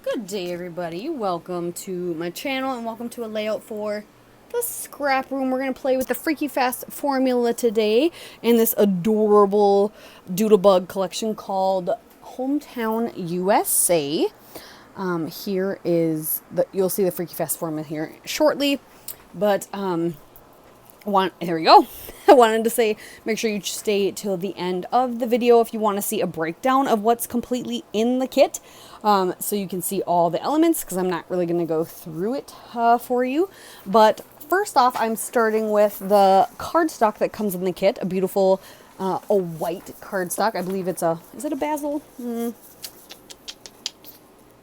Good day, everybody. Welcome to my channel and welcome to a layout for the scrap room. We're going to play with the Freaky Fast formula today in this adorable Doodlebug collection called Hometown USA. Here is you'll see the Freaky Fast formula here shortly, but here we go. I wanted to say, make sure you stay till the end of the video if you want to see a breakdown of what's completely in the kit, so you can see all the elements, because I'm not really going to go through it for you. But first off, I'm starting with the cardstock that comes in the kit, a beautiful a white cardstock. I believe it's is it a basil?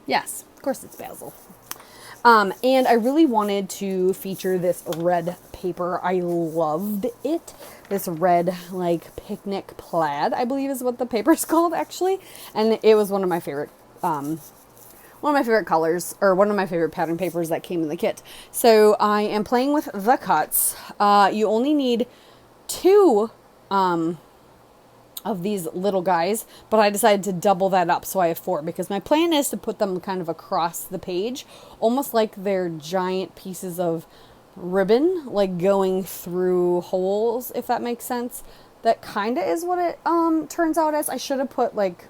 Yes, of course it's basil. And I really wanted to feature this red paper. I loved it. This red, like, picnic plaid, I believe is what the paper's called, actually. And it was one of my favorite colors, or one of my favorite pattern papers that came in the kit. So I am playing with the cuts. You only need two, of these little guys, but I decided to double that up, so I have four, because my plan is to put them kind of across the page, almost like they're giant pieces of ribbon, like going through holes, if that makes sense. That kind of is what it turns out as. I should have put like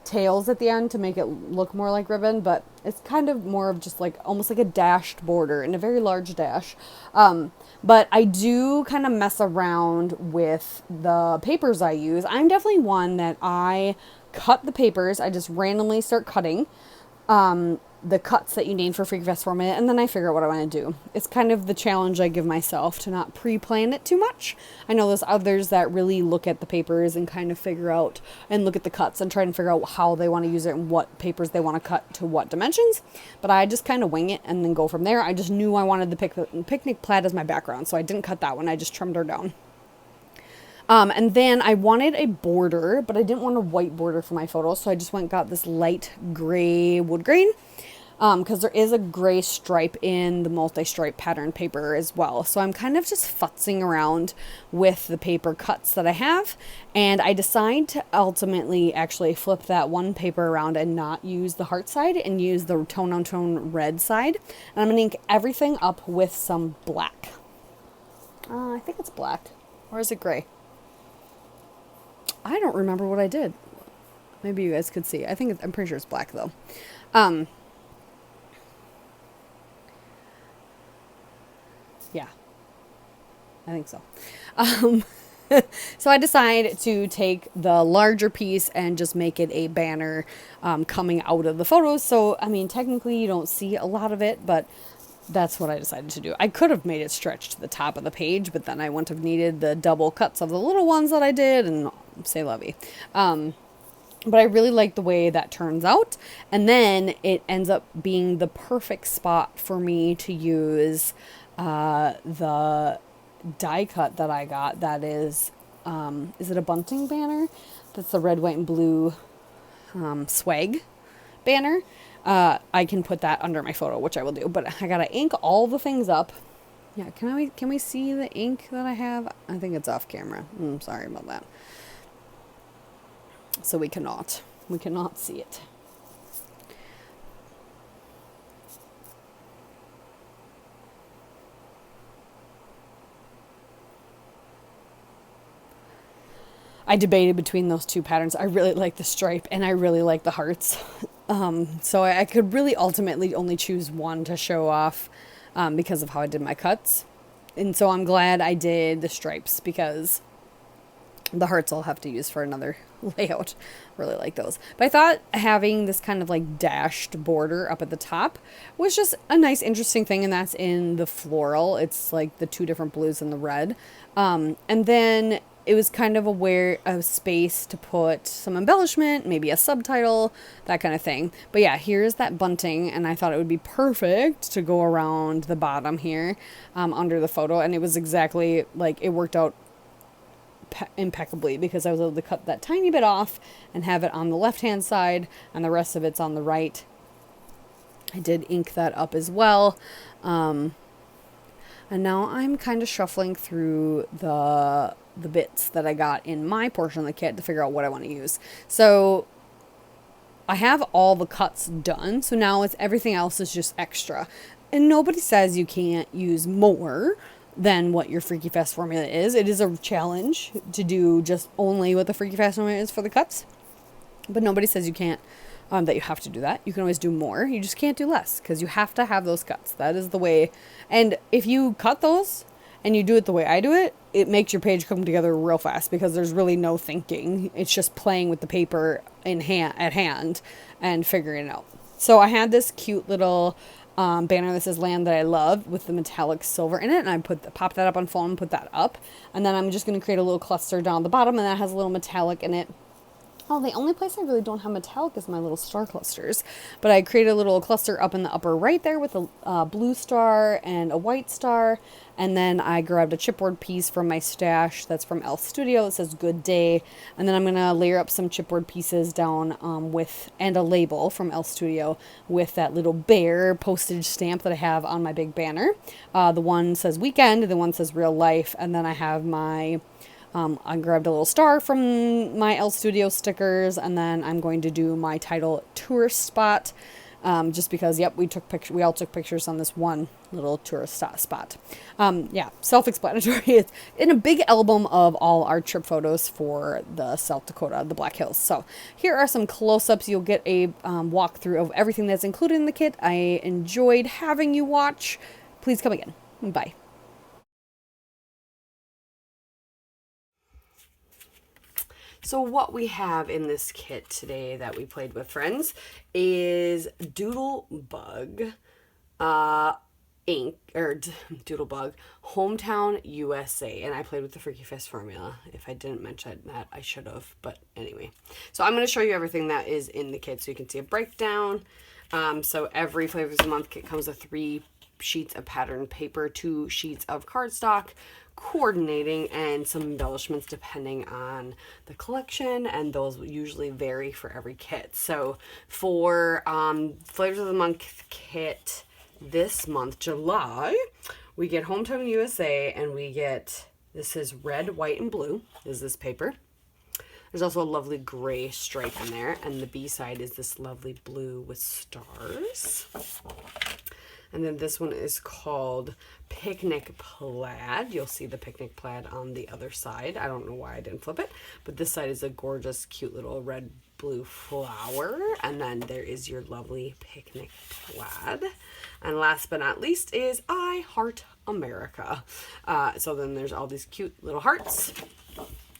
tails at the end to make it look more like ribbon, but it's kind of more of just like almost like a dashed border and a very large dash. But I do kind of mess around with the papers I use. I'm definitely one that I cut the papers. I just randomly start cutting the cuts that you need for Freaky Fast formula, and then I figure out what I want to do. It's kind of the challenge I give myself to not pre-plan it too much. I know there's others that really look at the papers and kind of figure out and look at the cuts and try and figure out how they want to use it and what papers they want to cut to what dimensions. But I just kind of wing it and then go from there. I just knew I wanted the picnic plaid as my background, so I didn't cut that one. I just trimmed her down. And then I wanted a border, but I didn't want a white border for my photo, so I just went and got this light gray wood grain, because there is a gray stripe in the multi-stripe pattern paper as well. So I'm kind of just futzing around with the paper cuts that I have, and I decide to ultimately actually flip that one paper around and not use the heart side and use the tone-on-tone red side. And I'm going to ink everything up with some black. I think it's black. Or is it gray? I don't remember what I did. Maybe you guys could see. I'm pretty sure it's black though. Yeah, I think so. So I decided to take the larger piece and just make it a banner coming out of the photos. So, I mean, technically you don't see a lot of it, but that's what I decided to do. I could have made it stretch to the top of the page, but then I wouldn't have needed the double cuts of the little ones that I did, and say lovey. But I really like the way that turns out. And then it ends up being the perfect spot for me to use the die cut that I got. That is it a bunting banner? That's the red, white, and blue swag banner. I can put that under my photo, which I will do. But I gotta ink all the things up. Yeah, can we see the ink that I have? I think it's off camera. Sorry about that. So we cannot see it. I debated between those two patterns. I really like the stripe and I really like the hearts. So I could really ultimately only choose one to show off because of how I did my cuts. And so I'm glad I did the stripes, because the hearts I'll have to use for another layout. Really like those. But I thought having this kind of like dashed border up at the top was just a nice, interesting thing. And that's in the floral. It's like the two different blues and the red. And then it was kind of a space to put some embellishment, maybe a subtitle, that kind of thing. But yeah, here's that bunting, and I thought it would be perfect to go around the bottom here under the photo. And it was exactly like, it worked out impeccably, because I was able to cut that tiny bit off and have it on the left hand side and the rest of it's on the right. I did ink that up as well. And now I'm kind of shuffling through the bits that I got in my portion of the kit to figure out what I want to use. So I have all the cuts done, so now it's everything else is just extra. And nobody says you can't use more than what your Freaky Fast formula is. It is a challenge to do just only what the Freaky Fast formula is for the cuts. But nobody says you can't, that you have to do that. You can always do more. You just can't do less because you have to have those cuts. That is the way. And if you cut those and you do it the way I do it, it makes your page come together real fast because there's really no thinking. It's just playing with the paper at hand and figuring it out. So I had this cute little banner that says Land That I Love with the metallic silver in it, and I pop that up on foam and put that up. And then I'm just going to create a little cluster down the bottom, and that has a little metallic in it. Oh, the only place I really don't have metallic is my little star clusters. But I created a little cluster up in the upper right there with a blue star and a white star. And then I grabbed a chipboard piece from my stash that's from Elf Studio. It says Good Day. And then I'm going to layer up some chipboard pieces down and a label from Elf Studio with that little bear postage stamp that I have on my big banner. The one says Weekend, the one says Real Life. And then I have my... I grabbed a little star from my L Studio stickers, and then I'm going to do my title tourist spot, just because, yep, we all took pictures on this one little tourist spot. Yeah, self-explanatory. It's in a big album of all our trip photos for the South Dakota, the Black Hills. So here are some close-ups. You'll get a walkthrough of everything that's included in the kit. I enjoyed having you watch. Please come again. Bye. So what we have in this kit today that we played with friends is Doodle Bug ink, or Doodle Bug Hometown USA, and I played with the Freaky Fast formula. If I didn't mention that, I should have, but anyway. So I'm going to show you everything that is in the kit so you can see a breakdown. So every Flavors of the Month kit comes with 3 sheets of pattern paper, 2 sheets of cardstock, coordinating, and some embellishments depending on the collection, and those usually vary for every kit. So for Flavors of the Month kit this month, July, we get Hometown USA, and we get, this is red, white, and blue is this paper. There's also a lovely gray stripe in there, and the B side is this lovely blue with stars. And then this one is called Picnic Plaid. You'll see the Picnic Plaid on the other side. I don't know why I didn't flip it, but this side is a gorgeous, cute little red, blue flower. And then there is your lovely Picnic Plaid. And last but not least is I Heart America. So then there's all these cute little hearts.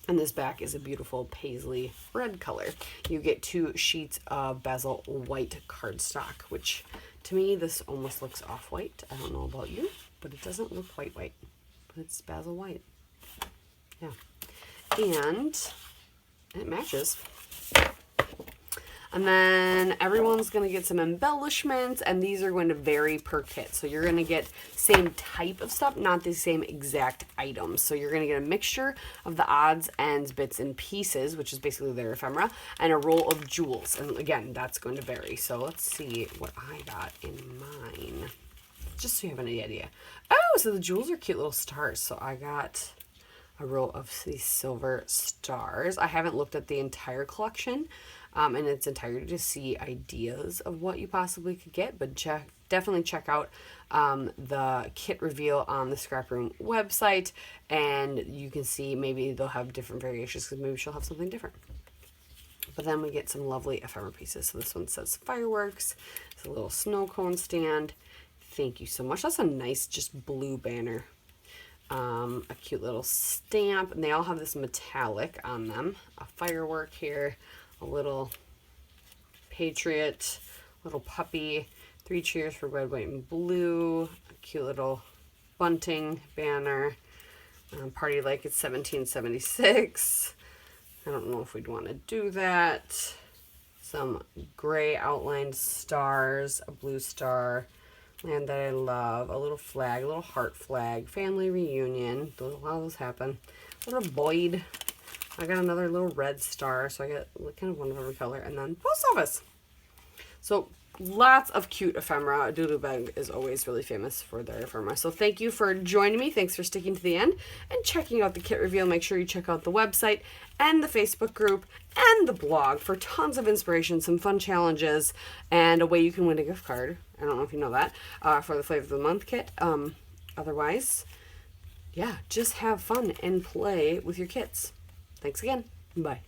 And this back is a beautiful paisley red color. You get 2 sheets of bezel white cardstock, which to me this almost looks off-white. I don't know about you, but it doesn't look white, but it's bezel white. Yeah. And it matches. And then everyone's going to get some embellishments, and these are going to vary per kit. So you're going to get same type of stuff, not the same exact items. So you're going to get a mixture of the odds, ends, bits, and pieces, which is basically their ephemera, and a roll of jewels. And again, that's going to vary. So let's see what I got in mine, just so you have any idea. Oh, so the jewels are cute little stars. So I got a row of these silver stars. I haven't looked at the entire collection in its entirety to see ideas of what you possibly could get, but definitely check out the kit reveal on the ScrapRoom website, and you can see maybe they'll have different variations because maybe she'll have something different. But then we get some lovely ephemera pieces. So this one says fireworks. It's a little snow cone stand. Thank you so much. That's a nice just blue banner. A cute little stamp, and they all have this metallic on them. A firework here, a little patriot, little puppy, 3 cheers for red, white, and blue, a cute little bunting banner, party like it's 1776. I don't know if we'd want to do that. Some gray outlined stars, a blue star, Land That I Love, a little flag, a little heart flag, family reunion. A lot of those happen. A little Boyd. I got another little red star, so I got kind of one of every color. And then post office. So lots of cute ephemera. Doodle Bug is always really famous for their ephemera. So thank you for joining me. Thanks for sticking to the end and checking out the kit reveal. Make sure you check out the website and the Facebook group and the blog for tons of inspiration, some fun challenges, and a way you can win a gift card. I don't know if you know that, for the Flavor of the Month kit. Otherwise, yeah, just have fun and play with your kits. Thanks again. Bye.